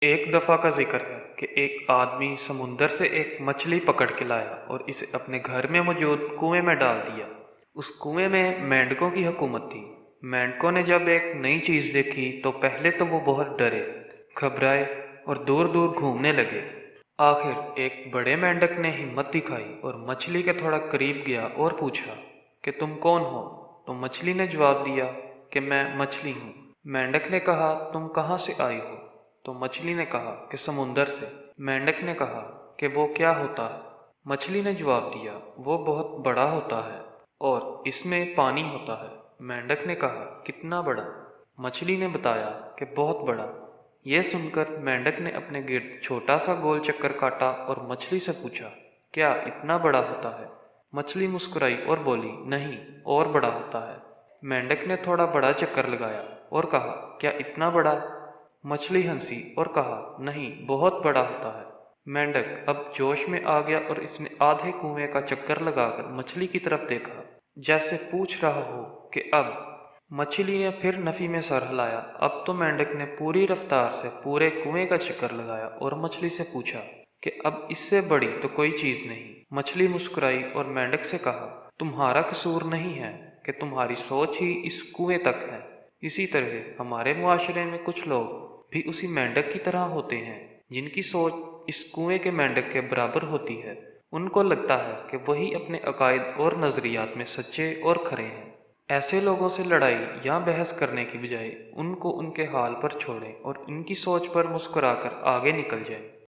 एक दफ़ा का जिक्र है कि एक आदमी समुंदर से एक मछली पकड़ के लाया और इसे अपने घर में मौजूद कुएं में डाल दिया। उस कुएं में मेंढकों की हुकूमत थी। मेंढकों ने जब एक नई चीज़ देखी तो पहले तो वो बहुत डरे, घबराए और दूर दूर घूमने लगे। आखिर एक बड़े मेंढक ने हिम्मत दिखाई और मछली के थोड़ा करीब गया और पूछा कि तुम कौन हो। तो मछली ने जवाब दिया कि मैं मछली हूँ। मेंढक ने कहा, तुम कहाँ से आई हो। तो मछली ने कहा कि समुंदर से। मेंढक ने कहा कि वो क्या होता है। मछली ने जवाब दिया, वो बहुत बड़ा होता है और इसमें पानी होता है। मेंढक ने कहा, कितना बड़ा। मछली ने बताया कि बहुत बड़ा। यह सुनकर मेंढक ने अपने गिर्द छोटा सा गोल चक्कर काटा और मछली से पूछा, क्या इतना बड़ा होता है। मछली मुस्कुराई और बोली, नहीं, और बड़ा होता है। मेंढक ने थोड़ा बड़ा चक्कर लगाया और कहा, क्या इतना बड़ा। मछली हंसी और कहा, नहीं, बहुत बड़ा होता है। मेंढक अब जोश में आ गया और इसने आधे कुएं का चक्कर लगाकर मछली की तरफ देखा, जैसे पूछ रहा हो कि अब। मछली ने फिर नफी में सर हिलाया। अब तो मेंढक ने पूरी रफ्तार से पूरे कुएं का चक्कर लगाया और मछली से पूछा कि अब इससे बड़ी तो कोई चीज नहीं। मछली मुस्कुराई और मेंढक से कहा, तुम्हारा कसूर नहीं है कि तुम्हारी सोच ही इस कुएं तक है। इसी तरह हमारे मुआशरे में कुछ लोग भी उसी मेंढक की तरह होते हैं, जिनकी सोच इस कुएं के मेंढक के बराबर होती है। उनको लगता है कि वही अपने अकायद और नज़रियात में सच्चे और खरे हैं। ऐसे लोगों से लड़ाई या बहस करने की बजाय उनको उनके हाल पर छोड़ें और इनकी सोच पर मुस्कुराकर आगे निकल जाएं।